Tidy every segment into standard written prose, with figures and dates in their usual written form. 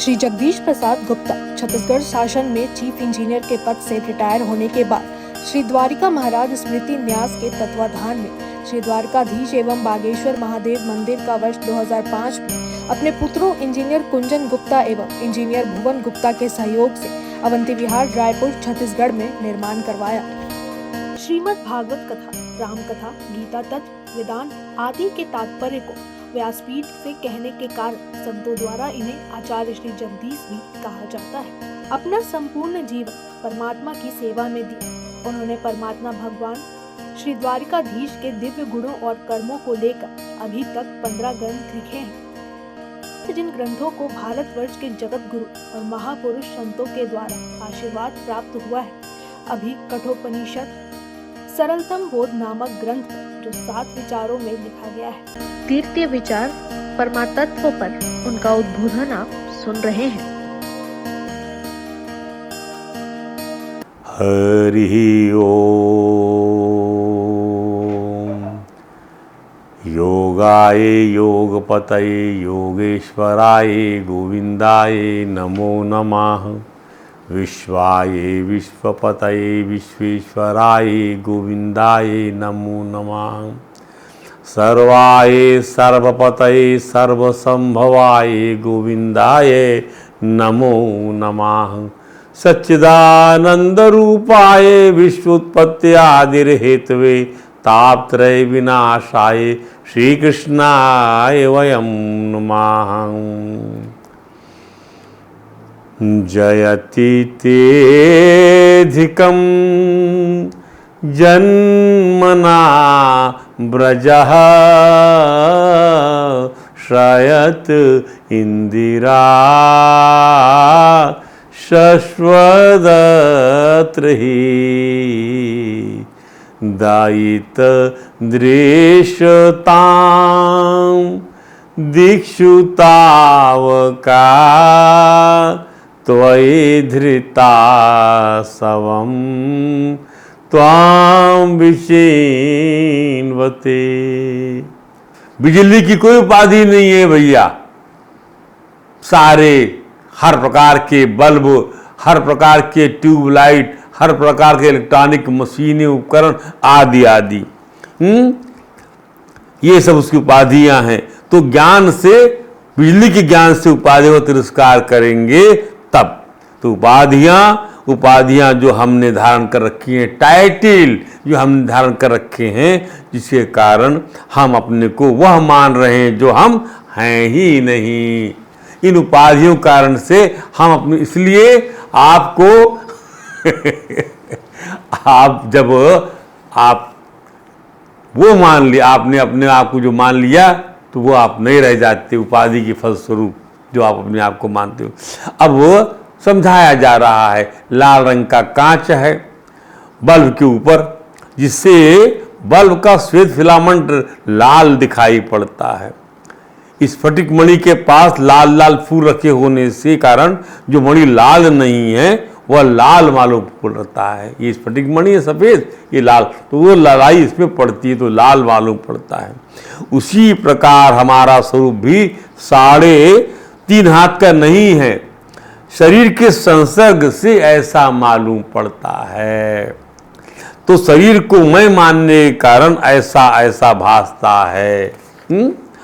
श्री जगदीश प्रसाद गुप्ता छत्तीसगढ़ शासन में chief engineer के पद से रिटायर होने के बाद श्री द्वारिका महाराज स्मृति न्यास के तत्वाधान में श्री द्वारकाधीश एवं बागेश्वर महादेव मंदिर का वर्ष 2005 में अपने पुत्रों इंजीनियर कुंजन गुप्ता एवं इंजीनियर भुवन गुप्ता के सहयोग से अवंती विहार रायपुर छत्तीसगढ़ में निर्माण करवाया। श्रीमद् भागवत कथा, राम कथा, गीता तत्व, वेदांत आदि के तात्पर्य को व्यासपीठ से कहने के कारण संतों द्वारा इन्हें आचार्य श्री जगदीश भी कहा जाता है। अपना संपूर्ण जीवन परमात्मा की सेवा में दिया। उन्होंने परमात्मा भगवान श्री द्वारिकाधीश के दिव्य गुणों और कर्मों को लेकर अभी तक 15 ग्रंथ लिखे हैं, जिन ग्रंथों को भारतवर्ष के जगत गुरु और महापुरुष संतों के द्वारा आशीर्वाद प्राप्त हुआ है। अभी कठोपनिषद सरलतम बोध नामक ग्रंथ जो 7 विचारों में लिखा गया है। तृतीय विचार परमात्मत्व पर उनका उद्बोधन आप सुन रहे हैं। हरि ओम। योगाय योगपतये योगेश्वराय गोविंदाय नमो नमः। विश्वाय विश्वपतये विश्वेश्वराय गोविंदाय नमो नमः। सर्वाय सर्वपतये सर्वसंभवाय गोविंदाय नमो नमः। सच्चिदानंद रूपाय विश्वोत्पत्त्यादिर्हेतवे तापत्रय विनाशाय श्री कृष्णाय वयं नमः। जयति तेऽधिकं जन्मना ब्रजः श्रयत इंदिरा शश्वदत्रहि दायित दृश्यतां दिक्षु तावका त्वयि धृता सवं त्वां विषेन्वते। बिजली की कोई उपाधि नहीं है भैया। सारे हर प्रकार के बल्ब, हर प्रकार के ट्यूबलाइट, हर प्रकार के इलेक्ट्रॉनिक मशीनें, उपकरण आदि आदि, ये सब उसकी उपाधियां हैं। तो ज्ञान से, बिजली के ज्ञान से उपाधियों का तिरस्कार करेंगे तब तो उपाधियां जो हमने धारण कर रखी हैं, टाइटल जो हमने धारण कर रखे हैं, जिसके कारण हम अपने को वह मान रहे हैं जो हम हैं ही नहीं। इन उपाधियों कारण से हम अपने, इसलिए आपको आप जब आप वो मान लिया, आपने अपने आप को जो मान लिया, तो वो आप नहीं रह जाते उपाधि के फलस्वरूप जो आप अपने आप को मानते हो। अब वो समझाया जा रहा है। लाल रंग का कांच है बल्ब के ऊपर, जिससे बल्ब का श्वेत फिलामेंट लाल दिखाई पड़ता है। इस स्फटिक मणि के पास लाल लाल फूल रखे होने से कारण जो मणि लाल नहीं है वह लाल मालूम पड़ता है। ये स्फटिक मणि है सफेद, ये लाल, तो वो लालाई इसमें पड़ती है तो लाल मालूम पड़ता है। उसी प्रकार हमारा स्वरूप भी 3.5 हाथ का नहीं है। शरीर के संसर्ग से ऐसा मालूम पड़ता है। तो शरीर को मैं मानने के कारण ऐसा ऐसा भासता है।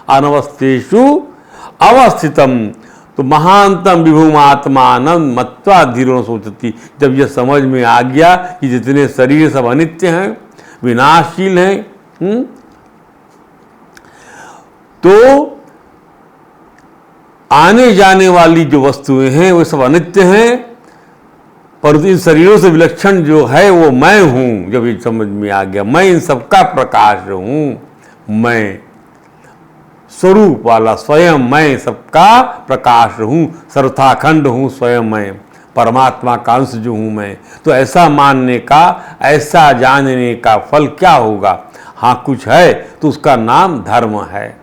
अनवस्थेषु अवस्थितम तो महानतम विभुमात्मानं मत्वा धीरो सोचती। जब यह समझ में आ गया कि जितने शरीर सब अनित्य हैं, विनाशशील हैं, तो आने जाने वाली जो वस्तुएं हैं वे सब अनित्य हैं, परंतु इन शरीरों से विलक्षण जो है वो मैं हूं। जब ये समझ में आ गया, मैं इन सबका प्रकाश हूं, मैं स्वरूप वाला स्वयं मैं सबका प्रकाश हूं, सर्वथाखंड हूं, स्वयं मैं परमात्मा का अंश जो हूं मैं। तो ऐसा मानने का, ऐसा जानने का फल क्या होगा? हाँ, कुछ है तो उसका नाम धर्म है,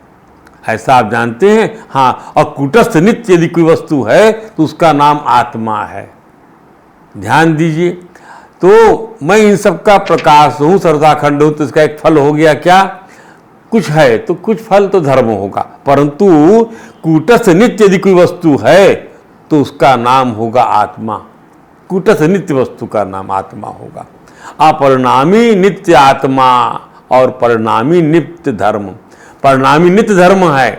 ऐसा आप जानते हैं। हाँ, और कूटस्थ नित्य यदि कोई वस्तु है तो उसका नाम आत्मा है। ध्यान दीजिए। तो मैं इन सबका प्रकाश हूँ, सर्वथाखंड हूँ, तो इसका एक फल हो गया क्या? कुछ है तो कुछ फल तो धर्म होगा। परंतु कूटस्थ नित्य यदि कोई वस्तु है तो उसका नाम होगा आत्मा। कूटस्थ नित्य वस्तु का नाम आत्मा होगा। अपरिणामी नित्य आत्मा और परिणामी नित्य धर्म। परिणामी नित्य धर्म है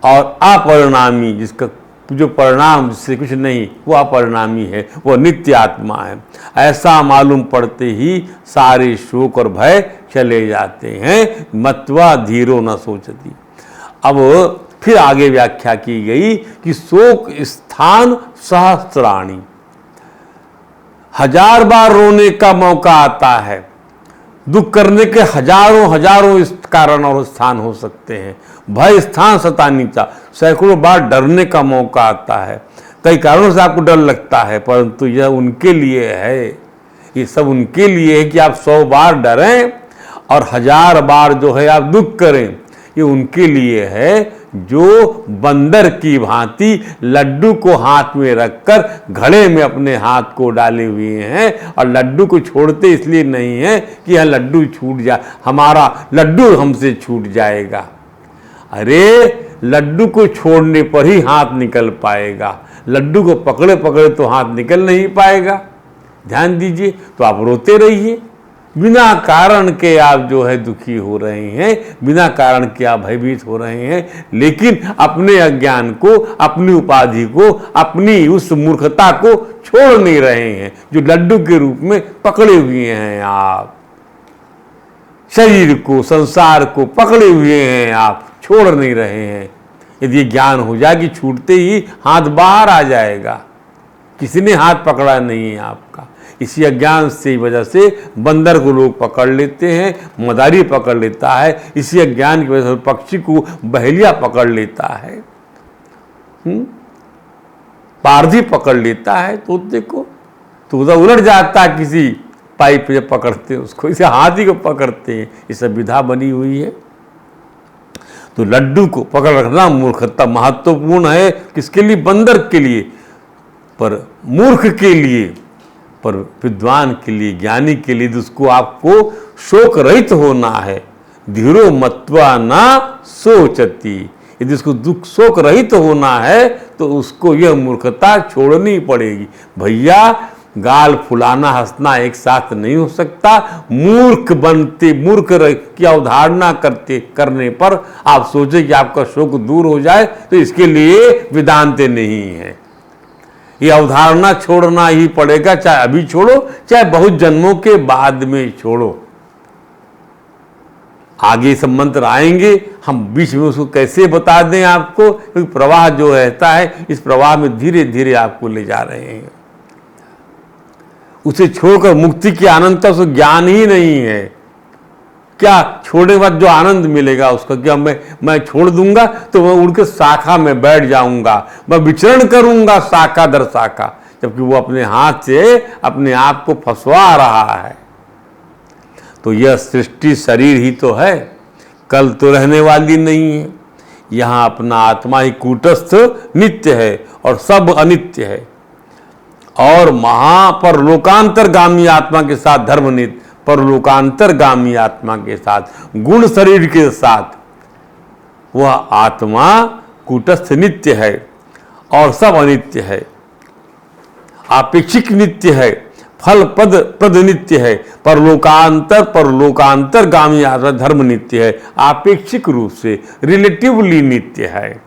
और अपरिणामी जिसका जो परिणाम जिससे कुछ नहीं, वो अपरिणामी है, वो नित्य आत्मा है। ऐसा मालूम पड़ते ही सारे शोक और भय चले जाते हैं। मत्वा धीरो न सोचती। अब फिर आगे व्याख्या की गई कि शोक स्थान सहस्राणी, 1000 बार रोने का मौका आता है। दुख करने के हजारों इस कारण और स्थान हो सकते हैं। भय स्थान शतानीचा, सैकड़ों बार डरने का मौका आता है। कई कारणों से आपको डर लगता है, परंतु यह उनके लिए है, ये सब उनके लिए है कि आप 100 बार डरें और 1000 बार जो है आप दुख करें। ये उनके लिए है जो बंदर की भांति लड्डू को हाथ में रखकर घड़े में अपने हाथ को डाले हुए हैं और लड्डू को छोड़ते इसलिए नहीं है कि यह लड्डू छूट जाए, हमारा लड्डू हमसे छूट जाएगा। अरे लड्डू को छोड़ने पर ही हाथ निकल पाएगा, लड्डू को पकड़े पकड़े तो हाथ निकल नहीं पाएगा। ध्यान दीजिए। तो आप रोते रहिए, बिना कारण के आप जो है दुखी हो रहे हैं, बिना कारण के आप भयभीत हो रहे हैं, लेकिन अपने अज्ञान को, अपनी उपाधि को, अपनी उस मूर्खता को छोड़ नहीं रहे हैं जो लड्डू के रूप में पकड़े हुए हैं। आप शरीर को, संसार को पकड़े हुए हैं, आप छोड़ नहीं रहे हैं। यदि ज्ञान हो जाए कि छूटते ही हाथ बाहर आ जाएगा, किसी ने हाथ पकड़ा नहीं है आपका। इसी अज्ञान से वजह से बंदर को लोग पकड़ लेते हैं, मदारी पकड़ लेता है। इसी अज्ञान की वजह से पक्षी को बहेलिया पकड़ लेता है, पारधी पकड़ लेता है। तो देखो, तो उधर उलट जाता है किसी पाइप पे पकड़ते हैं उसको, इसे हाथी को पकड़ते हैं। ये सब विधा बनी हुई है। तो लड्डू को पकड़ रखना मूर्खता महत्वपूर्ण है। किसके लिए? बंदर के लिए, पर मूर्ख के लिए, पर विद्वान के लिए, ज्ञानी के लिए जिसको आपको शोक रहित होना है। धीरो मत्वा ना सोचती। यदि उसको दुख शोक रहित होना है तो उसको यह मूर्खता छोड़नी पड़ेगी। भैया गाल फुलाना हंसना एक साथ नहीं हो सकता। मूर्ख बनते, मूर्ख की अवधारणा करने पर आप सोचे कि आपका शोक दूर हो जाए, तो इसके लिए वेदांत नहीं है। ये अवधारणा छोड़ना ही पड़ेगा, चाहे अभी छोड़ो चाहे बहुत जन्मों के बाद में छोड़ो। आगे सब मंत्र आएंगे, हम बीच में उसको कैसे बता दें आपको, क्योंकि प्रवाह जो रहता है इस प्रवाह में धीरे धीरे आपको ले जा रहे हैं। उसे छोड़कर मुक्ति की आनंद का उसको ज्ञान ही नहीं है। क्या छोड़ने के बाद जो आनंद मिलेगा उसका, क्या मैं छोड़ दूंगा तो मैं उड़ के शाखा में बैठ जाऊंगा, मैं विचरण करूंगा शाखा दर शाखा, जबकि वो अपने हाथ से अपने आप को फंसवा रहा है। तो यह सृष्टि शरीर ही तो है, कल तो रहने वाली नहीं है। यहाँ अपना आत्मा ही कूटस्थ नित्य है और सब अनित्य है। और महापरलोकांतरगामी आत्मा के साथ धर्मनित्य, परलोकांतरगामी आत्मा के साथ, गुण शरीर के साथ, वह आत्मा कूटस्थ नित्य है और सब अनित्य है। आपेक्षिक नित्य है, फल पद नित्य है। परलोकांतरगामी आत्मा धर्म नित्य है, आपेक्षिक रूप से रिलेटिवली नित्य है।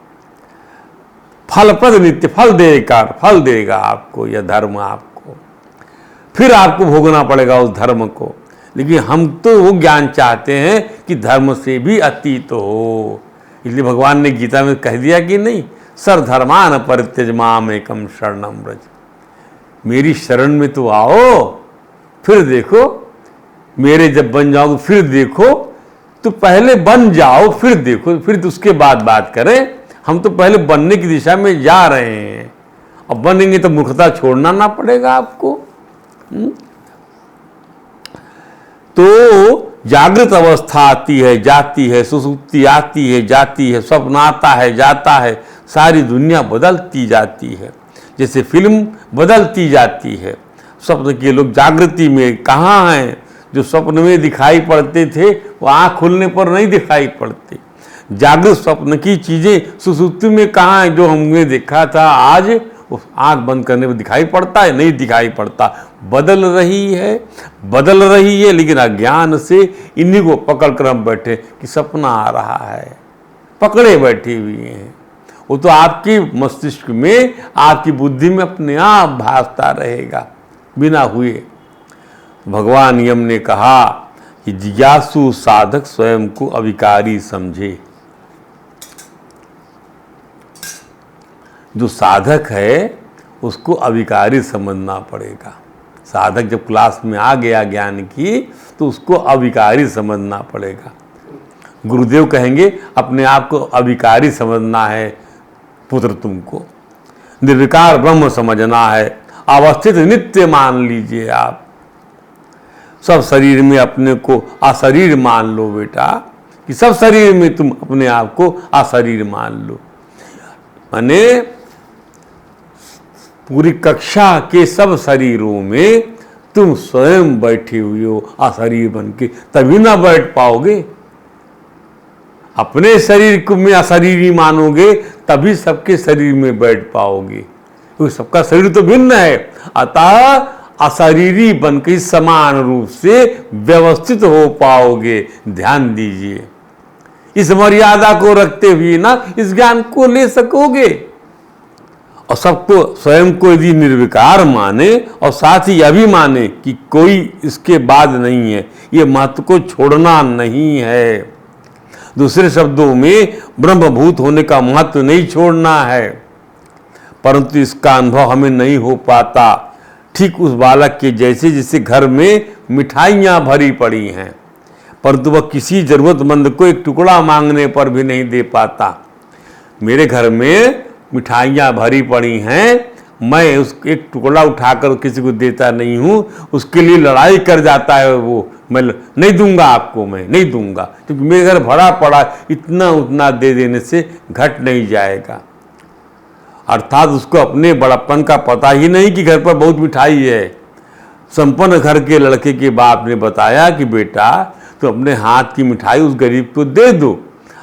फलप्रद नित्य, फल देगा आपको यह धर्म, आपको फिर आपको भोगना पड़ेगा उस धर्म को। लेकिन हम तो वो ज्ञान चाहते हैं कि धर्म से भी अतीत हो। इसलिए भगवान ने गीता में कह दिया कि नहीं, सर्वधर्मान परित्यज माम एकम शरणम व्रज। मेरी शरण में तो आओ, फिर देखो, मेरे जब बन जाओगे फिर देखो। तो पहले बन जाओ फिर देखो, फिर तो उसके बाद बात करें। हम तो पहले बनने की दिशा में जा रहे हैं, अब बनेंगे तो मूर्खता छोड़ना ना पड़ेगा आपको। तो जागृत अवस्था आती है जाती है, सुसुप्ति आती है जाती है, स्वप्न आता है जाता है, सारी दुनिया बदलती जाती है। जैसे फिल्म बदलती जाती है। स्वप्न के लोग जागृति में कहाँ हैं? जो स्वप्न में दिखाई पड़ते थे वो आँख खुलने पर नहीं दिखाई पड़ते। जागृत स्वप्न की चीजें सुसुप्ति में कहाँ है? जो हमने देखा था आज वो आंख बंद करने पर दिखाई पड़ता है? नहीं दिखाई पड़ता। बदल रही है, लेकिन अज्ञान से इन्हीं को पकड़ कर हम बैठे कि सपना आ रहा है, पकड़े बैठे हुए हैं। वो तो आपकी मस्तिष्क में, आपकी बुद्धि में अपने आप भासता रहेगा बिना हुए। भगवान यम ने कहा कि जिज्ञासु साधक स्वयं को अविकारी समझे। जो साधक है उसको अविकारी समझना पड़ेगा। साधक जब क्लास में आ गया ज्ञान की तो उसको अविकारी समझना पड़ेगा। गुरुदेव कहेंगे अपने आप को अविकारी समझना है पुत्र, तुमको निर्विकार ब्रह्म समझना है, अवस्थित नित्य मान लीजिए आप। सब शरीर में अपने को अशरीर मान लो बेटा, कि सब शरीर में तुम अपने आप को अशरीर मान लो। माने पूरी कक्षा के सब शरीरों में तुम स्वयं बैठे हुए हो अशरीर बन के, तभी ना बैठ पाओगे। अपने शरीर को में अशरीरी मानोगे तभी सबके शरीर में बैठ पाओगे, क्योंकि सबका शरीर तो भिन्न है। अतः अशरीरी बनकर समान रूप से व्यवस्थित हो पाओगे। ध्यान दीजिए, इस मर्यादा को रखते हुए ना इस ज्ञान को ले सकोगे। और सबको स्वयं को यदि निर्विकार माने और साथ ही यह भी माने कि कोई इसके बाद नहीं है, ये महत्व को छोड़ना नहीं है। दूसरे शब्दों में ब्रह्मभूत होने का महत्व नहीं छोड़ना है, परंतु इसका अनुभव हमें नहीं हो पाता। ठीक उस बालक के जैसे जिसे घर में मिठाइयाँ भरी पड़ी हैं, परंतु वह किसी जरूरतमंद को एक टुकड़ा मांगने पर भी नहीं दे पाता। मेरे घर में मिठाइयाँ भरी पड़ी हैं, मैं उस एक टुकड़ा उठाकर किसी को देता नहीं हूँ, उसके लिए लड़ाई कर जाता है वो, मैं नहीं दूंगा आपको, मैं नहीं दूंगा, क्योंकि मेरे घर भरा पड़ा, इतना उतना दे देने से घट नहीं जाएगा। अर्थात उसको अपने बड़प्पन का पता ही नहीं कि घर पर बहुत मिठाई है। संपन्न घर के लड़के के बाप ने बताया कि बेटा तो अपने हाथ की मिठाई उस गरीब को दे दो।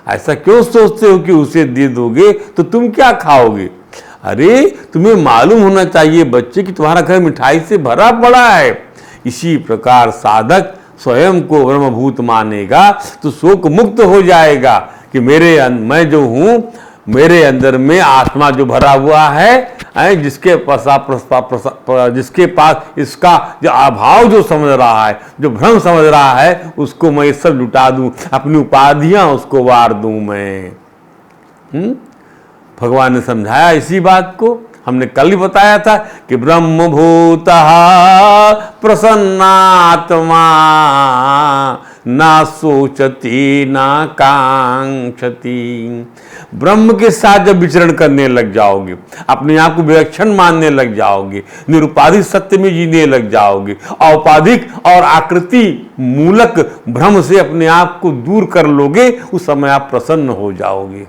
ऐसा क्यों सोचते हो कि उसे दे दोगे तो तुम क्या खाओगे? अरे तुम्हें मालूम होना चाहिए बच्चे कि तुम्हारा घर मिठाई से भरा पड़ा है। इसी प्रकार साधक स्वयं को ब्रह्मभूत मानेगा तो शोक मुक्त हो जाएगा कि मैं जो हूँ, मेरे अंदर में आत्मा जो भरा हुआ है, जिसके पास इसका जो अभाव जो समझ रहा है, जो भ्रम समझ रहा है, उसको मैं सब लुटा दूं, अपनी उपाधियां उसको वार दूं मैं। भगवान ने समझाया इसी बात को। हमने कल ही बताया था कि ब्रह्मभूतः प्रसन्नात्मा ना सोचती ना कांक्षती। ब्रह्म के साथ जब विचरण करने लग जाओगे, अपने आप को विलक्षण मानने लग जाओगे, निरुपाधिक सत्य में जीने लग जाओगे, औपाधिक और आकृति मूलक भ्रम से अपने आप को दूर कर लोगे, उस समय आप प्रसन्न हो जाओगे।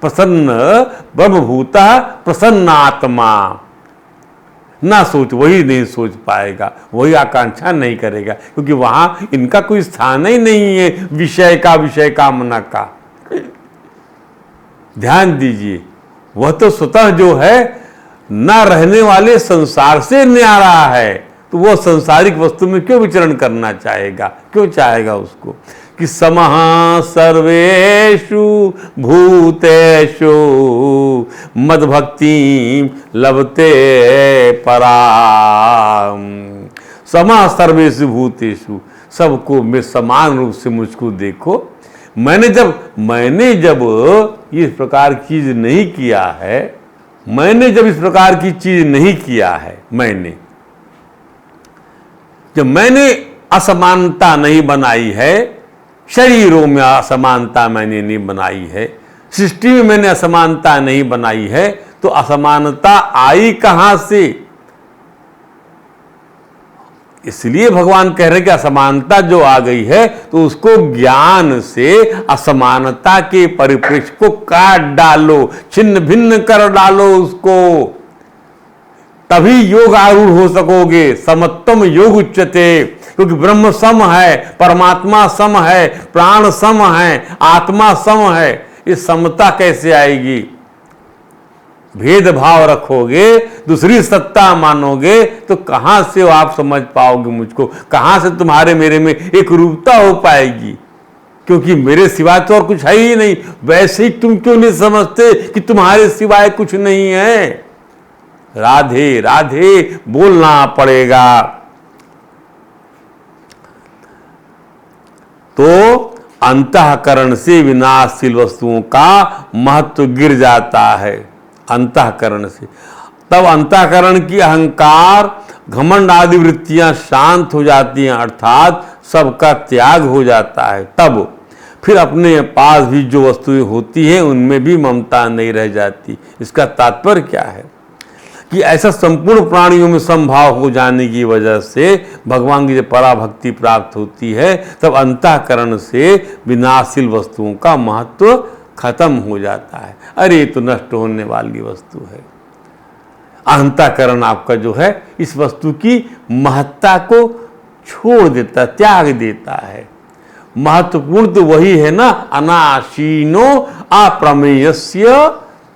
प्रसन्न ब्रह्मभूतः प्रसन्नात्मा। ना सोच, वही नहीं सोच पाएगा, वही आकांक्षा नहीं करेगा, क्योंकि वहां इनका कोई स्थान ही नहीं है विषय कामना का। ध्यान दीजिए, वह तो स्वतः जो है ना रहने वाले संसार से न्यारा है, तो वह सांसारिक वस्तु में क्यों विचरण करना चाहेगा? क्यों चाहेगा उसको? कि समः सर्वेषु भूतेषु मद्भक्ति लभते पराम। समः सर्वेषु भूतेषु, सबको में समान रूप से मुझको देखो। मैंने जब इस प्रकार की चीज नहीं किया है, जब मैंने असमानता नहीं बनाई है, शरीरों में असमानता मैंने नहीं बनाई है, सृष्टि में मैंने असमानता नहीं बनाई है, तो असमानता आई कहां से? इसलिए भगवान कह रहे कि असमानता जो आ गई है तो उसको ज्ञान से असमानता के परिप्रेक्ष्य को काट डालो, छिन्न भिन्न कर डालो उसको, तभी योग आरूढ़ हो सकोगे। समत्वम योग उच्यते, क्योंकि ब्रह्म सम है, परमात्मा सम है, प्राण सम है, आत्मा सम है। इस समता कैसे आएगी? भेदभाव रखोगे, दूसरी सत्ता मानोगे, तो कहां से आप समझ पाओगे मुझको, कहां से तुम्हारे मेरे में एक रूपता हो पाएगी? क्योंकि मेरे सिवाय तो और कुछ है ही नहीं। वैसे ही तुम क्यों नहीं समझते कि तुम्हारे सिवाय कुछ नहीं है? राधे राधे बोलना पड़ेगा। तो अंतःकरण से विनाशशील वस्तुओं का महत्व गिर जाता है। अंतःकरण से तब अंतःकरण की अहंकार, घमंड आदि वृत्तियां शांत हो जाती हैं, अर्थात सबका त्याग हो जाता है। तब फिर अपने पास भी जो वस्तुएं होती हैं उनमें भी ममता नहीं रह जाती। इसका तात्पर्य क्या है कि ऐसा संपूर्ण प्राणियों में संभाव हो जाने की वजह से भगवान की जब पराभक्ति प्राप्त होती है, तब अंतःकरण से विनाशशील वस्तुओं का महत्व खत्म हो जाता है। अरे ये तो नष्ट होने वाली वस्तु है। अंतःकरण आपका जो है इस वस्तु की महत्ता को छोड़ देता, त्याग देता है। महत्वपूर्ण तो वही है ना, अनाशीनो अप्रमेयस्य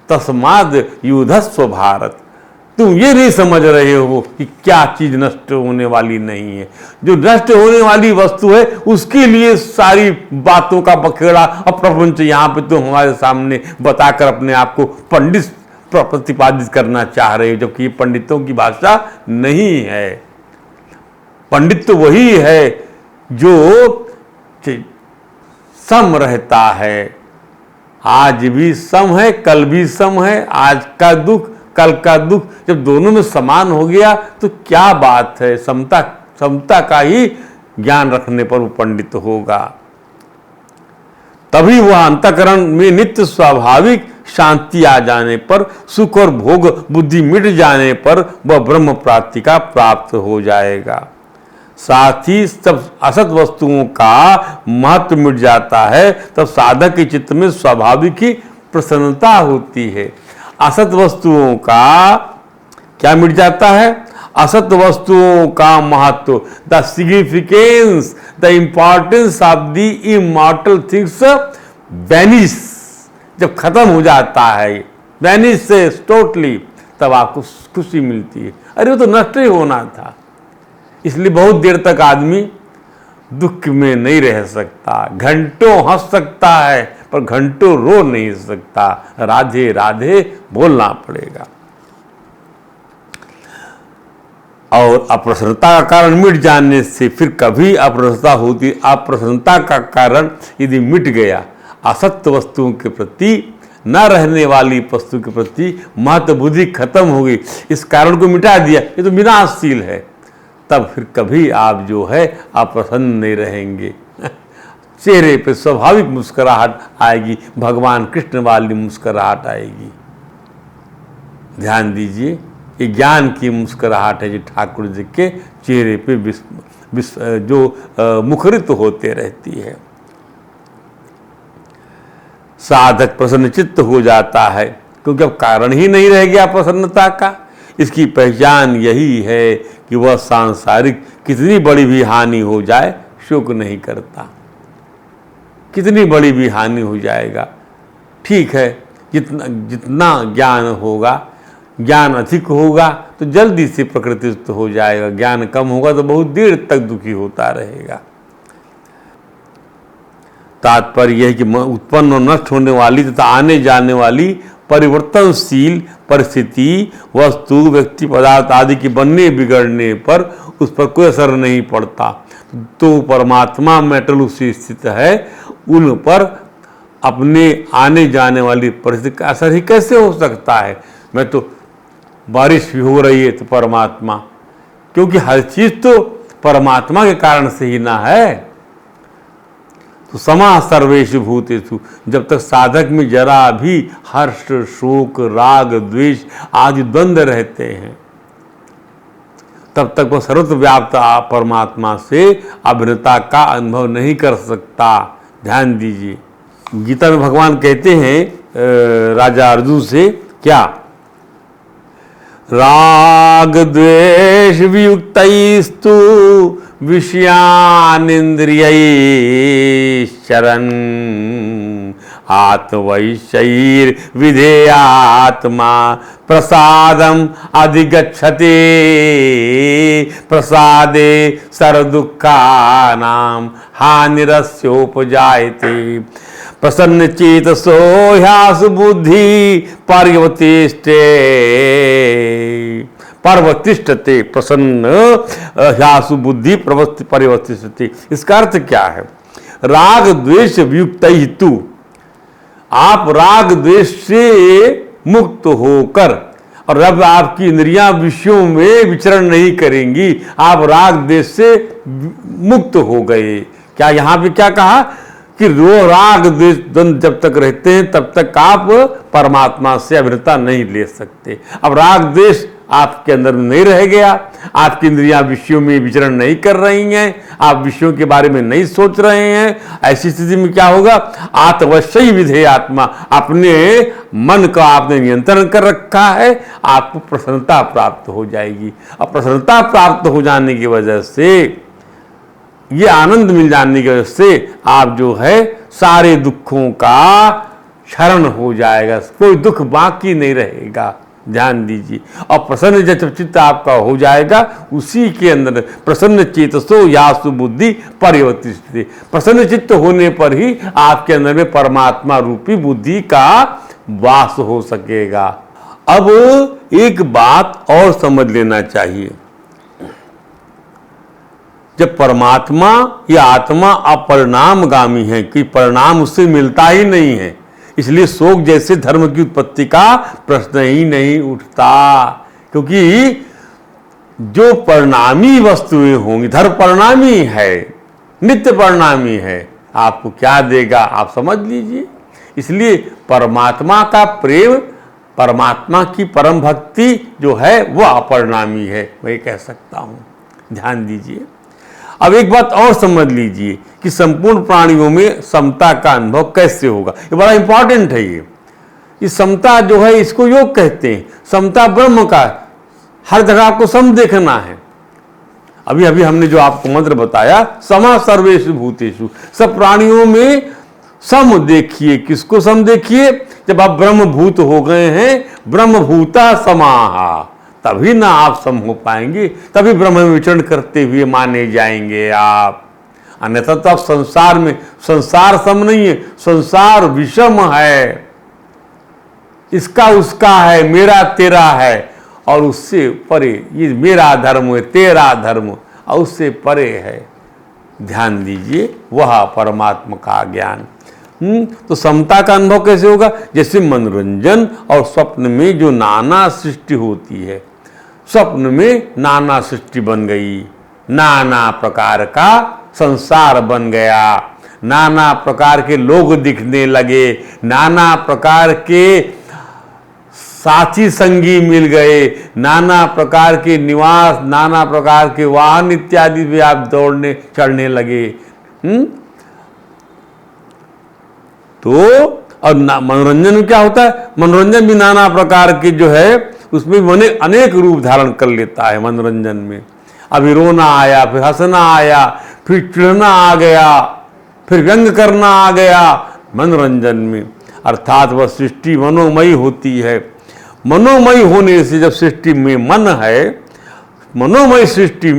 तस्माद युद्धस्व भारत। तुम ये नहीं समझ रहे हो कि क्या चीज नष्ट होने वाली नहीं है। जो नष्ट होने वाली वस्तु है उसके लिए सारी बातों का बखेड़ा और प्रपंच यहाँ पे तुम हमारे सामने बताकर अपने आप को पंडित प्रतिपादित करना चाह रहे हो, जबकि ये पंडितों की भाषा नहीं है। पंडित तो वही है जो सम रहता है। आज भी सम है, कल भी सम है। आज का दुख, कल का दुख, जब दोनों में समान हो गया तो क्या बात है। समता का ही ज्ञान रखने पर वो पंडित होगा। तभी वह अंतःकरण में नित्य स्वाभाविक शांति आ जाने पर, सुख और भोग बुद्धि मिट जाने पर वह ब्रह्म प्राप्ति का प्राप्त हो जाएगा। साथ ही सब असत वस्तुओं का महत्व मिट जाता है, तब साधक के चित्त में स्वाभाविक ही प्रसन्नता होती है। असत वस्तुओं का क्या मिट जाता है? असत वस्तुओं का महत्व, the significance, the importance of the immortal things vanish. जब खत्म हो जाता है, वैनिश से टोटली, तब आपको खुशी मिलती है। अरे वो तो नष्ट ही होना था। इसलिए बहुत देर तक आदमी दुख में नहीं रह सकता। घंटों हंस सकता है पर घंटों रो नहीं सकता। राधे राधे बोलना पड़ेगा। और अप्रसन्नता का कारण मिट जाने से फिर कभी अप्रसन्नता होती। अप्रसन्नता का कारण यदि मिट गया, असत्य वस्तुओं के प्रति, न रहने वाली वस्तु के प्रति महत्व बुद्धि खत्म हो गई, इस कारण को मिटा दिया, ये तो विनाशशील है, तब फिर कभी आप जो है अप्रसन्न नहीं रहेंगे। चेहरे पे स्वाभाविक मुस्कुराहट आएगी, भगवान कृष्ण वाली मुस्कुराहट आएगी। ध्यान दीजिए, ये ज्ञान की मुस्कुराहट है जो ठाकुर जी के चेहरे पे जो मुखरित होते रहती है। साधक प्रसन्न चित्त हो जाता है, क्योंकि अब कारण ही नहीं रह गया प्रसन्नता का। इसकी पहचान यही है कि वह सांसारिक कितनी बड़ी भी हानि हो जाए शोक नहीं करता। कितनी बड़ी भी हानि हो जाएगा, ठीक है, जितना ज्ञान होगा, ज्ञान अधिक होगा तो जल्दी से प्रकृतिस्थ हो जाएगा, ज्ञान कम होगा तो बहुत देर तक दुखी होता रहेगा। तात्पर्य यह है कि उत्पन्न और नष्ट होने वाली तथा आने जाने वाली परिवर्तनशील परिस्थिति, वस्तु, व्यक्ति, पदार्थ आदि के बनने बिगड़ने पर उस पर कोई असर नहीं पड़ता। तो परमात्मा मेटल उससे स्थित है, उन पर अपने आने जाने वाली परिस्थिति का असर ही कैसे हो सकता है। मैं तो बारिश भी हो रही है तो परमात्मा, क्योंकि हर चीज तो परमात्मा के कारण से ही ना है। तो समा सर्वेषु भूतेषु, जब तक साधक में जरा भी हर्ष, शोक, राग, द्वेष आदि द्वंद्व रहते हैं, तब तक वह सर्वत्र व्याप्त परमात्मा से अभिन्नता का अनुभव नहीं कर सकता। ध्यान दीजिए, गीता में भगवान कहते हैं राजा अर्जुन से, क्या? राग द्वेष वियुक्तैस्तु विषयानिन्द्रियैश्चरन् आत्मवैशैर विधेयात्मा प्रसादम अधिगच्छते प्रसादे सर्वदुःखानां हानिरस्योपजायते प्रसन्न चेतसो ह्यासु बुद्धि पर्यवतिष्ठते प्रसन्न ह्यासु बुद्धि पर्यवतिष्ठते। इसका अर्थ क्या है? राग द्वेष वियुक्त तु, आप राग द्वेष से मुक्त होकर, और अब आपकी इंद्रियां विषयों में विचरण नहीं करेंगी, आप राग द्वेष से मुक्त हो गए। क्या यहां पे क्या कहा कि राग द्वेष द्वंद्व जब तक रहते हैं तब तक आप परमात्मा से अभिन्नता नहीं ले सकते। अब राग द्वेष आपके अंदर नहीं रह गया, आपकी इंद्रियां विषयों में विचरण नहीं कर रही हैं, आप विषयों के बारे में नहीं सोच रहे हैं। ऐसी स्थिति में क्या होगा? आत्मवश्य विधेय आत्मा, अपने मन का आपने नियंत्रण कर रखा है, आपको प्रसन्नता प्राप्त हो जाएगी। और प्रसन्नता प्राप्त हो जाने की वजह से, ये आनंद मिल जाने की वजह से आप जो है सारे दुखों का शरण हो जाएगा, कोई दुख बाकी नहीं रहेगा। ध्यान दीजिए। और प्रसन्न जब चित्त आपका हो जाएगा, उसी के अंदर प्रसन्न चेतसो यासु बुद्धि पर्यवतिष्ठते, प्रसन्न चित्त होने पर ही आपके अंदर में परमात्मा रूपी बुद्धि का वास हो सकेगा। अब एक बात और समझ लेना चाहिए, जब परमात्मा या आत्मा अपरिणामगामी है कि परिणाम उससे मिलता ही नहीं है, इसलिए शोक जैसे धर्म की उत्पत्ति का प्रश्न ही नहीं उठता। क्योंकि जो परिणामी वस्तुएं होंगी, धर्म परिणामी है, नित्य परिणामी है, आपको क्या देगा आप समझ लीजिए। इसलिए परमात्मा का प्रेम, परमात्मा की परम भक्ति जो है वह अपरिणामी है, मैं कह सकता हूं। ध्यान दीजिए। अब एक बात और समझ लीजिए कि संपूर्ण प्राणियों में समता का अनुभव कैसे होगा। ये बड़ा इंपॉर्टेंट है। ये समता जो है इसको योग कहते हैं। समता ब्रह्म का, हर जगह आपको सम देखना है। अभी अभी हमने जो आपको मंत्र बताया, समा सर्वेषु भूतेषु, सब प्राणियों में सम देखिए। किसको सम देखिए? जब आप ब्रह्मभूत हो गए हैं, ब्रह्मभूता समाहा, तभी ना आप सम हो पाएंगे, तभी ब्रह्म में विचरण करते हुए माने जाएंगे आप। अन्यथा तो आप संसार में, संसार सम नहीं है, संसार विषम है, इसका उसका है, मेरा तेरा है, और उससे परे ये मेरा धर्म है, तेरा धर्म, और उससे परे है। ध्यान दीजिए, वह परमात्मा का ज्ञान। तो समता का अनुभव कैसे होगा? जैसे मनोरंजन और स्वप्न में जो नाना सृष्टि होती है, स्वप्न में नाना सृष्टि बन गई, नाना प्रकार का संसार बन गया, नाना प्रकार के लोग दिखने लगे, नाना प्रकार के साथी संगी मिल गए, नाना प्रकार के निवास, नाना प्रकार के वाहन इत्यादि भी आप दौड़ने चढ़ने लगे। तो और मनोरंजन में क्या होता है? मनोरंजन भी नाना प्रकार के जो है उसमें अनेक रूप धारण कर लेता है। मनोरंजन में अभी रोना आया, फिर हंसना आया, फिर चिढ़ना आ गया, फिर व्यंग करना आ गया मनोरंजन में। अर्थात वह सृष्टि मनोमयी होती है। मनोमयी होने से जब सृष्टि में मन है, मनोमय सृष्टि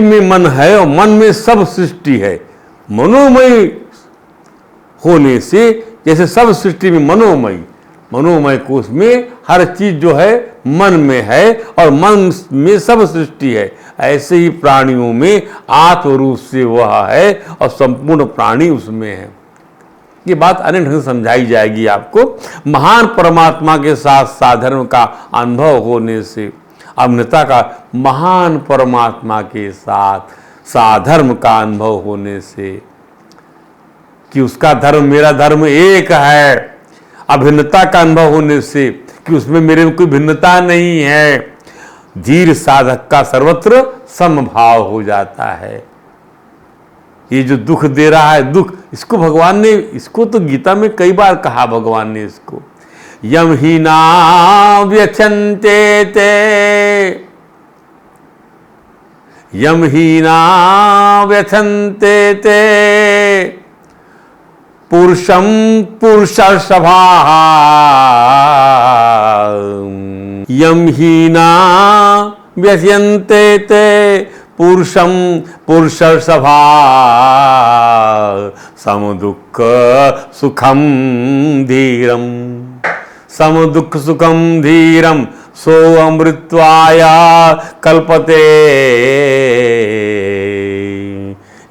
में मन है, और मन में सब सृष्टि है। मनोमय होने से जैसे सब सृष्टि में मनोमय कोश में हर चीज जो है मन में है, और मन में सब सृष्टि है, ऐसे ही प्राणियों में आत्म रूप से वह है और संपूर्ण प्राणी उसमें है। ये बात अनेक ढंग से समझाई जाएगी आपको। महान परमात्मा के साथ साधर्म का अनुभव होने से, अभिन्नता का महान परमात्मा के साथ साधर्म का अनुभव होने से, कि उसका धर्म मेरा धर्म एक है, अभिन्नता का अनुभव होने से कि उसमें मेरे में कोई भिन्नता नहीं है, धीर साधक का सर्वत्र समभाव हो जाता है। ये जो दुख दे रहा है, दुख, इसको भगवान ने, इसको तो गीता में कई बार कहा भगवान ने, इसको यम ही ना व्यछन्ते ते, यम ही ना व्यथन्ते ते, पुरुषम पुरुषर्षभा यम हीना व्यस्यन्ते ते पुरुषम पुरुषर्षभा सम दुख सुखम धीरम सम दुख सुखम धीरम सो अमृत्वाया कल्पते।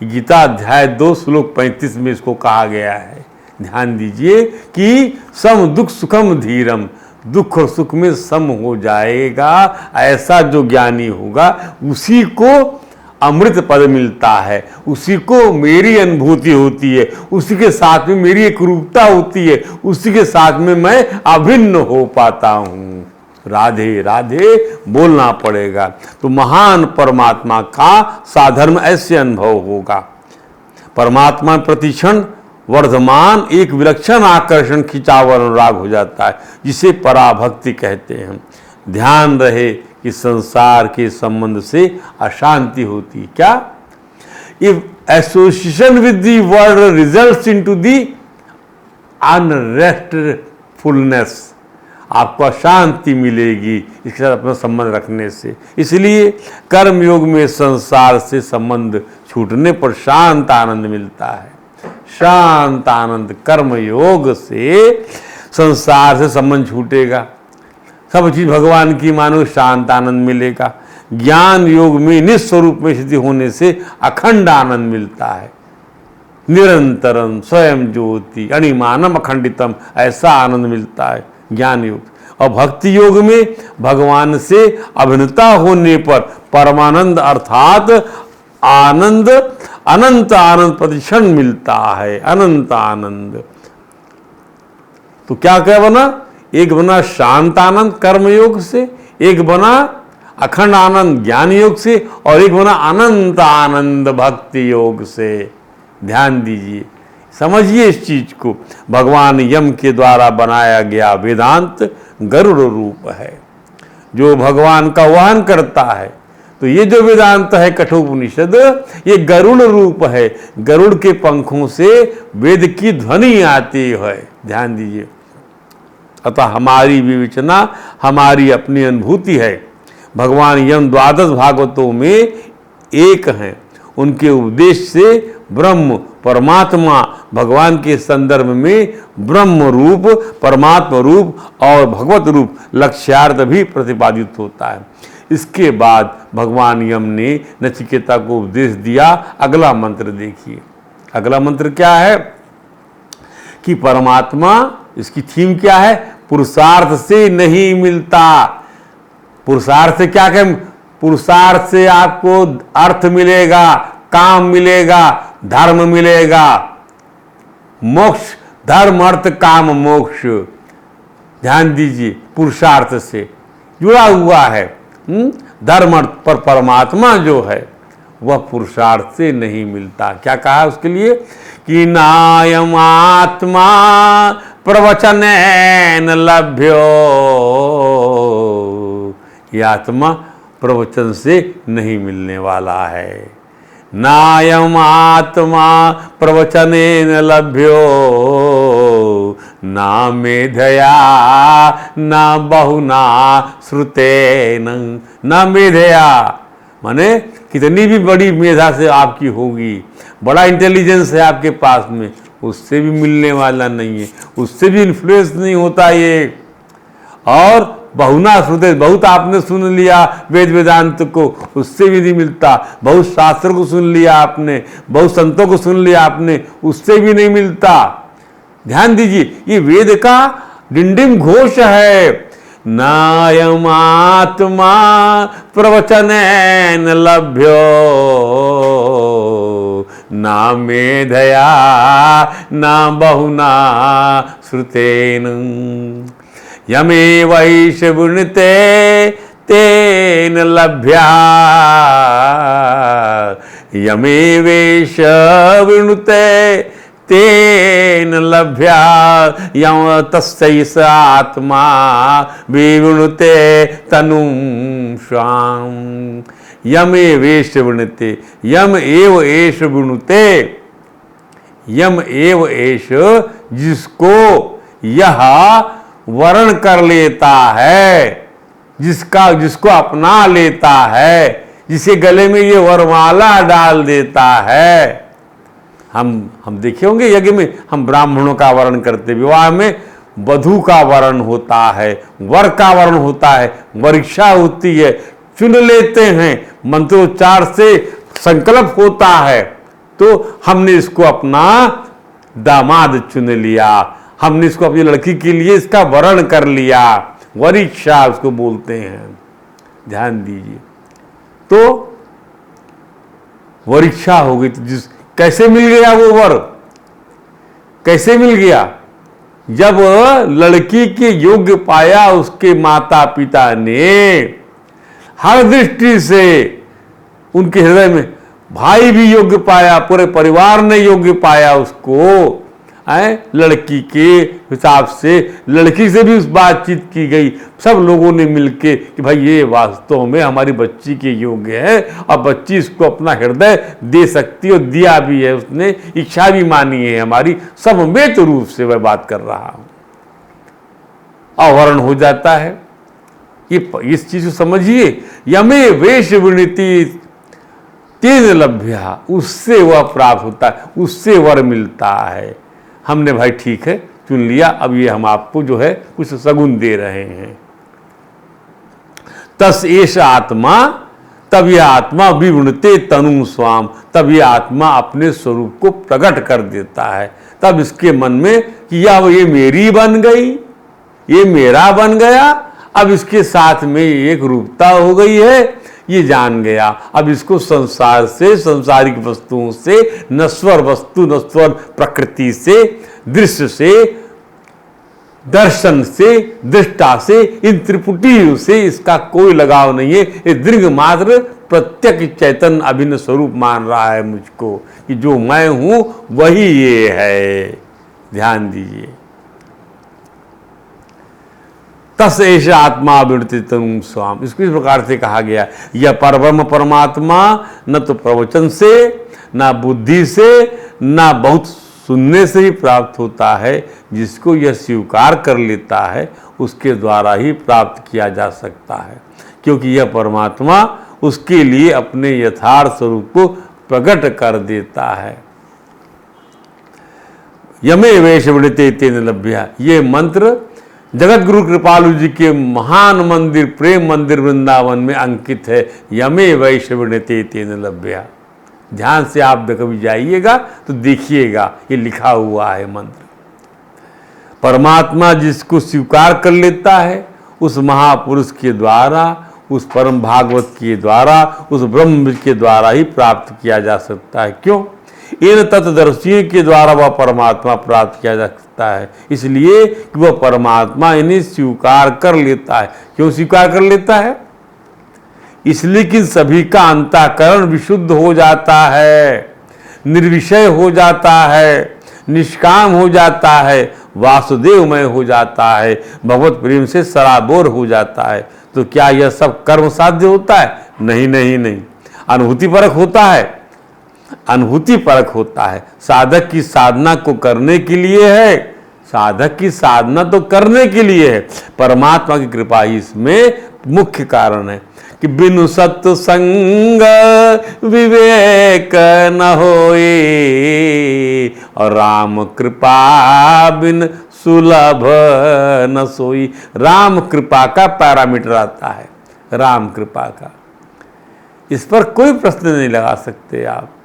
गीता अध्याय 2 श्लोक 35 में इसको कहा गया है। ध्यान दीजिए कि सम दुख सुखम धीरम, दुख और सुख में सम हो जाएगा, ऐसा जो ज्ञानी होगा उसी को अमृत पद मिलता है, उसी को मेरी अनुभूति होती है, उसी के साथ में मेरी एक रूपता होती है, उसी के साथ में मैं अभिन्न हो पाता हूँ। राधे राधे बोलना पड़ेगा तो महान परमात्मा का साधर्म ऐसे अनुभव होगा। परमात्मा प्रतिक्षण वर्धमान एक विलक्षण आकर्षण खिंचाव अनुराग हो जाता है, जिसे पराभक्ति कहते हैं। ध्यान रहे कि संसार के संबंध से अशांति होती। क्या? If association with the world results into the unrestfulness, आपको अशांति मिलेगी इसके साथ अपना संबंध रखने से। इसलिए कर्म योग में संसार से संबंध छूटने पर शांत आनंद मिलता है। शांत आनंद कर्म योग से संसार से संबंध छूटेगा, सब चीज भगवान की मानो, शांत आनंद मिलेगा। ज्ञान योग में निस्वरूप में स्थिति होने से अखंड आनंद मिलता है। निरंतरम स्वयं ज्योति अणिमानम अखंडितम, ऐसा आनंद मिलता है ज्ञान योग। और भक्ति योग में भगवान से अभिन्नता होने पर परमानंद अर्थात आनंद, अनंत आनंद प्रतिक्षण मिलता है, अनंत आनंद। तो क्या क्या बना? एक बना शांत आनंद कर्म योग से, एक बना अखंड आनंद ज्ञान योग से, और एक बना अनंत आनंद भक्ति योग से। ध्यान दीजिए, समझिए इस चीज को। भगवान यम के द्वारा बनाया गया वेदांत गरुड़ रूप है, जो भगवान का वहन करता है। तो ये जो वेदांत है कठोपनिषद, ये गरुड़ रूप है। गरुड़ के पंखों से वेद की ध्वनि आती है। ध्यान दीजिए। अतः हमारी विवेचना, हमारी अपनी अनुभूति है। भगवान यम 12 भागवतों में एक हैं। उनके उपदेश से ब्रह्म परमात्मा भगवान के संदर्भ में ब्रह्म रूप, परमात्मा रूप और भगवत रूप लक्ष्यार्थ भी प्रतिपादित होता है। इसके बाद भगवान यम ने नचिकेता को उपदेश दिया। अगला मंत्र देखिए। अगला मंत्र क्या है कि परमात्मा, इसकी थीम क्या है? पुरुषार्थ से नहीं मिलता। पुरुषार्थ से क्या कहें? पुरुषार्थ से आपको अर्थ मिलेगा, काम मिलेगा, धर्म मिलेगा, मोक्ष, धर्म अर्थ काम मोक्ष। ध्यान दीजिए, पुरुषार्थ से जुड़ा हुआ है। धर्म अर्थ पर परमात्मा जो है वह पुरुषार्थ से नहीं मिलता। क्या कहा उसके लिए कि नायम आत्मा प्रवचनेन लभ्यो, यह आत्मा प्रवचन से नहीं मिलने वाला है। नायम आत्मा प्रवचनेन लभ्यो ना मेधया ना बहुना श्रुतेन। ना मेधया माने कितनी भी बड़ी मेधा से आपकी होगी, बड़ा इंटेलिजेंस है आपके पास में, उससे भी मिलने वाला नहीं है, उससे भी इन्फ्लुएंस नहीं होता ये। और बहुना श्रुते, बहुत आपने सुन लिया वेद वेदांत को, उससे भी नहीं मिलता। बहुत शास्त्र को सुन लिया आपने, बहुत संतों को सुन लिया आपने, उससे भी नहीं मिलता। ध्यान दीजिए, ये वेद का डिंडिम घोष है। नायम आत्मा प्रवचनेन लभ्यो ना मेधया ना बहुना श्रुतेन। यमेवैष वृणीते तेन लभ्या, यमेवैष वृणुते तेन लभ्या, यम तस्यैष आत्मा विवृणुते तनुं स्वाम। यमेवैष वृणीते, यम एव एष वृणुते, यम एव एष, जिसको यह वरण कर लेता है, जिसको अपना लेता है, जिसे गले में ये वरमाला डाल देता है। हम देखे होंगे यज्ञ में हम ब्राह्मणों का वरण करते, विवाह में वधू का वरण होता है, वर का वरण होता है, वरीक्षा होती है, चुन लेते हैं, मंत्रोच्चार से संकल्प होता है। तो हमने इसको अपना दामाद चुन लिया, हमने इसको अपनी लड़की के लिए इसका वरण कर लिया, वरीक्षा उसको बोलते हैं। ध्यान दीजिए, तो वरीक्षा हो गई। तो कैसे मिल गया वो वर, कैसे मिल गया? जब लड़की के योग्य पाया उसके माता पिता ने, हर दृष्टि से उनके हृदय में, भाई भी योग्य पाया, पूरे परिवार ने योग्य पाया उसको, लड़की के हिसाब से, लड़की से भी उस बातचीत की गई, सब लोगों ने मिलके कि भाई ये वास्तव में हमारी बच्ची के योग्य है और बच्ची इसको अपना हृदय दे सकती है, और दिया भी है, उसने इच्छा भी मानी है हमारी, समवेत रूप से वह बात कर रहा हूं, अवरण हो जाता है। ये इस चीज को समझिए, यमे वेश विनीति तेज लभ्या, उससे वह प्राप्त होता है, उससे वर मिलता है। हमने भाई ठीक है चुन लिया, अब ये हम आपको जो है कुछ सगुन दे रहे हैं। तस एष आत्मा, तब यह आत्मा विवृणते तनु स्वाम, तब यह आत्मा अपने स्वरूप को प्रकट कर देता है। तब इसके मन में कि या ये मेरी बन गई, ये मेरा बन गया, अब इसके साथ में एक रूपता हो गई है, ये जान गया। अब इसको संसार से, सांसारिक वस्तुओं से, नश्वर वस्तु, नश्वर प्रकृति से, दृश्य से, दर्शन से, दृष्टा से, इन त्रिपुटियों से इसका कोई लगाव नहीं है। ये दृढ़ मात्र प्रत्यक्ष चैतन्य अभिन्न स्वरूप मान रहा है मुझको, कि जो मैं हूं वही ये है। ध्यान दीजिए, तस एष आत्मा विवृणते तनु स्वाम, इसको इस प्रकार से कहा गया। यह परब्रह्म परमात्मा न तो प्रवचन से, न बुद्धि से, न बहुत सुनने से ही प्राप्त होता है। जिसको यह स्वीकार कर लेता है उसके द्वारा ही प्राप्त किया जा सकता है, क्योंकि यह परमात्मा उसके लिए अपने यथार्थ स्वरूप को प्रकट कर देता है। यमे वेश विणते तेन लभ्या, ये मंत्र जगत गुरु कृपालु जी के महान मंदिर, प्रेम मंदिर वृंदावन में अंकित है। यमे वैश्य विणते तेन लभ्या। ध्यान से आप कभी जाइएगा तो देखिएगा, ये लिखा हुआ है मंत्र। परमात्मा जिसको स्वीकार कर लेता है, उस महापुरुष के द्वारा, उस परम भागवत के द्वारा, उस ब्रह्म के द्वारा ही प्राप्त किया जा सकता है। क्यों? इन तत्दर्शियों के द्वारा वह परमात्मा प्राप्त किया जा सकता है, इसलिए कि वह परमात्मा इन्हें स्वीकार कर लेता है। क्यों स्वीकार कर लेता है? इसलिए कि सभी का अंतःकरण विशुद्ध हो जाता है, निर्विषय हो जाता है, निष्काम हो जाता है, वासुदेवमय हो जाता है, भगवत प्रेम से सराबोर हो जाता है। तो क्या यह सब कर्म साध्य होता है? नहीं नहीं नहीं, अनुभूति परक होता है, अनुभूति परक होता है। साधक की साधना को करने के लिए है, साधक की साधना तो करने के लिए है। परमात्मा की कृपा ही इसमें मुख्य कारण है कि बिनु सत्संग विवेक न होए, और राम कृपा बिन सुलभ न सोई। राम कृपा का पैरामीटर आता है, राम कृपा का, इस पर कोई प्रश्न नहीं लगा सकते आप।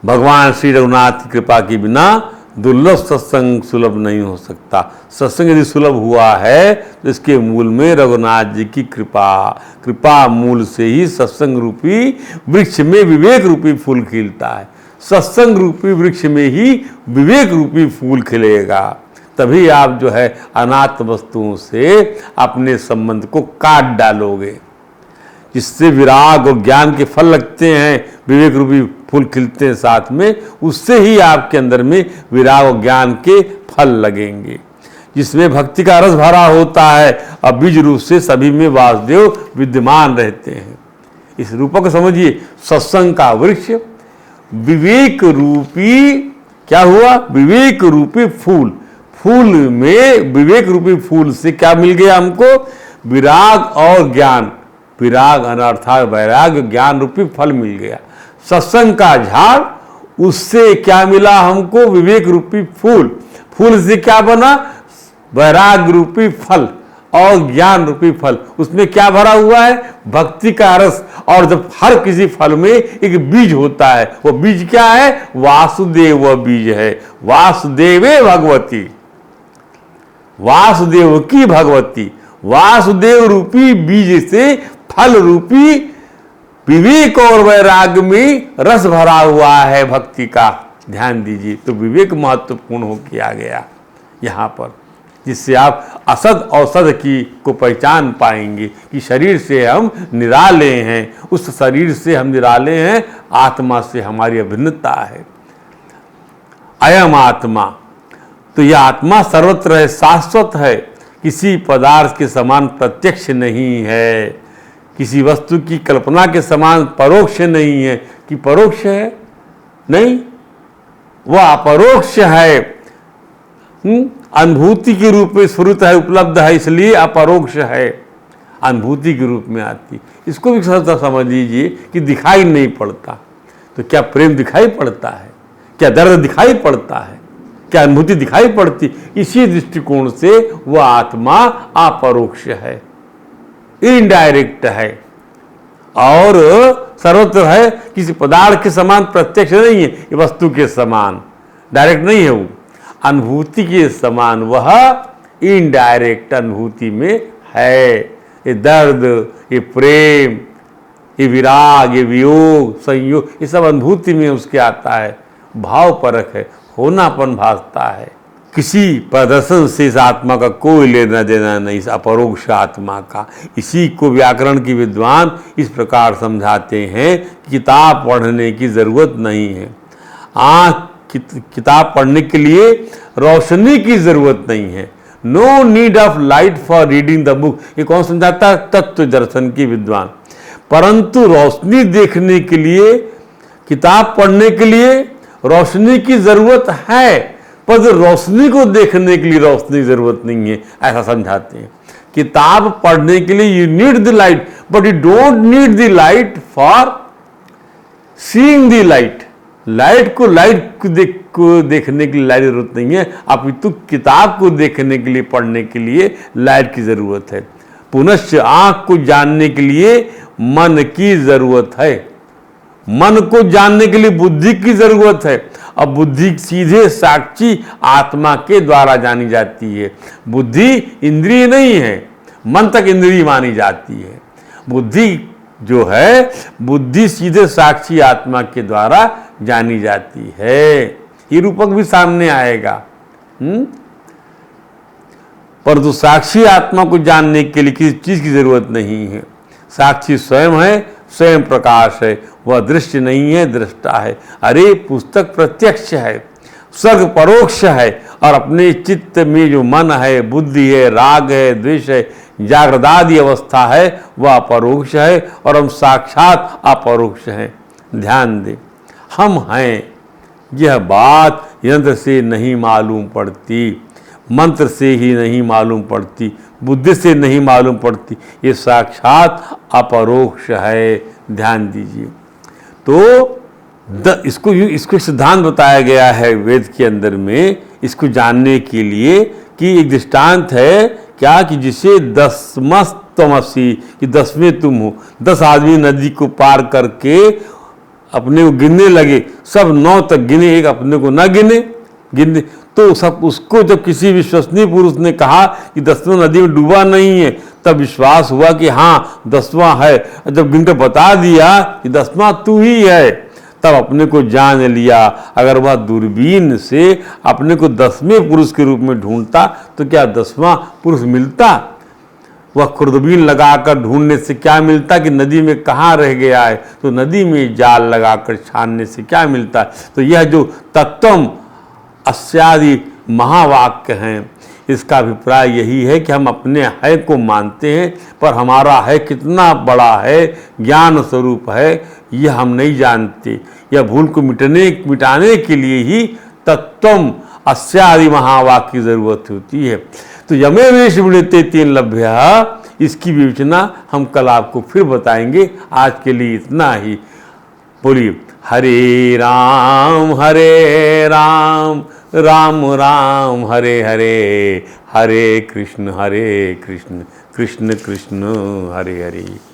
भगवान श्री रघुनाथ की कृपा के बिना दुर्लभ सत्संग सुलभ नहीं हो सकता। सत्संग यदि सुलभ हुआ है तो इसके मूल में रघुनाथ जी की कृपा, कृपा मूल से ही सत्संग रूपी वृक्ष में विवेक रूपी फूल खिलता है। सत्संग रूपी वृक्ष में ही विवेक रूपी फूल खिलेगा, तभी आप जो है अनाथ वस्तुओं से अपने संबंध को काट डालोगे। जिससे विराग और ज्ञान के फल लगते हैं, विवेक रूपी फूल खिलते हैं साथ में, उससे ही आपके अंदर में विराग और ज्ञान के फल लगेंगे। जिसमें भक्ति का रस भरा होता है और बीज रूप से सभी में वासुदेव विद्यमान रहते हैं। इस रूप को समझिए, सत्संग का वृक्ष विवेक रूपी क्या हुआ, विवेक रूपी फूल। फूल में विवेक रूपी फूल से क्या मिल गया हमको, विराग और ज्ञान। विराग अर्थात वैराग्य ज्ञान रूपी फल मिल गया। सत्संग का झाड़, उससे क्या मिला हमको, विवेक रूपी फूल। फूल से क्या बना, वैराग रूपी फल और ज्ञान रूपी फल। उसमें क्या भरा हुआ है, भक्ति का रस। और जब हर किसी फल में एक बीज होता है, वो बीज क्या है, वासुदेव बीज है। वासुदेवे भगवती, वासुदेव की भगवती। वासुदेव रूपी बीज से फल रूपी विवेक और वैराग में रस भरा हुआ है भक्ति का। ध्यान दीजिए, तो विवेक महत्वपूर्ण हो किया गया यहाँ पर, जिससे आप असद और सद की को पहचान पाएंगे कि शरीर से हम निराले हैं, उस शरीर से हम निराले हैं, आत्मा से हमारी अभिन्नता है। अयम आत्मा, तो यह आत्मा सर्वत्र है, शाश्वत है, किसी पदार्थ के समान प्रत्यक्ष नहीं है, किसी वस्तु की कल्पना के समान परोक्ष नहीं है। कि परोक्ष है नहीं, वह अपरोक्ष है, अनुभूति के रूप में स्फुरित है, उपलब्ध है, इसलिए अपरोक्ष है, अनुभूति के रूप में आती। इसको भी समझ लीजिए कि दिखाई नहीं पड़ता। तो क्या प्रेम दिखाई पड़ता है, क्या दर्द दिखाई पड़ता है, क्या अनुभूति दिखाई पड़ती? इसी दृष्टिकोण से वह आत्मा अपरोक्ष है, इनडायरेक्ट है और सर्वत्र है, किसी पदार्थ के समान प्रत्यक्ष नहीं है, ये वस्तु के समान डायरेक्ट नहीं है, वो अनुभूति के समान वह इनडायरेक्ट अनुभूति में है। ये दर्द, ये प्रेम, ये विराग, ये वियोग, संयोग, ये सब अनुभूति में उसके आता है। भाव परक है, होनापन भासता है। किसी प्रदर्शन से इस आत्मा का कोई लेना देना नहीं, इस अपरोक्ष आत्मा का। इसी को व्याकरण की विद्वान इस प्रकार समझाते हैं कि किताब पढ़ने की जरूरत नहीं है। आँख किताब पढ़ने के लिए रोशनी की जरूरत नहीं है। No need of light for reading the book. ये कौन समझाता है? तत्व दर्शन की विद्वान। परंतु रोशनी देखने के लिए, किताब पढ़ने के लिए रोशनी की जरूरत है, पर रोशनी को देखने के लिए रोशनी की जरूरत नहीं है, ऐसा समझाते हैं। किताब पढ़ने के लिए you need the light, but you don't need the light for seeing the light. Light को देखने के लिए लाइट की जरूरत नहीं है, अपितु किताब को देखने के लिए, पढ़ने के लिए लाइट की जरूरत है। पुनश्च आंख को जानने के लिए मन की जरूरत है, मन को जानने के लिए बुद्धि की जरूरत है। अब बुद्धि सीधे साक्षी आत्मा के द्वारा जानी जाती है। बुद्धि इंद्रिय नहीं है, मन तक इंद्रिय मानी जाती है। बुद्धि जो है, बुद्धि सीधे साक्षी आत्मा के द्वारा जानी जाती है। ये रूपक भी सामने आएगा। परंतु साक्षी आत्मा को जानने के लिए किसी चीज की जरूरत नहीं है। साक्षी स्वयं है, स्वयं प्रकाश है, वह दृश्य नहीं है, दृष्टा है। अरे पुस्तक प्रत्यक्ष है, स्वर्ग परोक्ष है, और अपने चित्त में जो मन है, बुद्धि है, राग है, द्वेष है, जागृदादि अवस्था है, वह अपरोक्ष है, और हम साक्षात अपरोक्ष हैं। ध्यान दें, हम हैं, यह बात यंत्र से नहीं मालूम पड़ती, मंत्र से ही नहीं मालूम पड़ती, बुद्धि से नहीं मालूम पड़ती, ये साक्षात अपरोक्ष है। ध्यान दीजिए। तो इसको सिद्धांत बताया गया है वेद के अंदर में, इसको जानने के लिए कि एक दृष्टांत है क्या, कि जिसे दसमस्तमसी, कि 10वें तुम हो। 10 आदमी नदी को पार करके अपने को गिनने लगे, सब 9 तक गिने, एक अपने को न गिने, तो सब उसको जब किसी विश्वसनीय पुरुष ने कहा कि 10वां नदी में डूबा नहीं है, तब विश्वास हुआ कि हाँ 10वां है। जब गिनकर बता दिया कि 10वां तू ही है, तब अपने को जान लिया। अगर वह दूरबीन से अपने को 10वें पुरुष के रूप में ढूंढता तो क्या 10वां पुरुष मिलता? वह खुर्दबीन लगाकर ढूंढने से क्या मिलता कि नदी में कहाँ रह गया है, तो नदी में जाल लगाकर छानने से क्या मिलता है। तो यह जो तत्वम अस्यादि महावाक्य हैं, इसका अभिप्राय यही है कि हम अपने है को मानते हैं, पर हमारा है कितना बड़ा है, ज्ञान स्वरूप है, यह हम नहीं जानते। यह भूल को मिटाने के लिए ही तत्वम अस्यादि महावाक्य की जरूरत होती है। तो यमे वेश विणते तेन लभ्य, इसकी विवेचना हम कल आपको फिर बताएंगे। आज के लिए इतना ही। बोलिए हरे राम राम राम हरे हरे, हरे कृष्ण कृष्ण कृष्ण हरे हरे।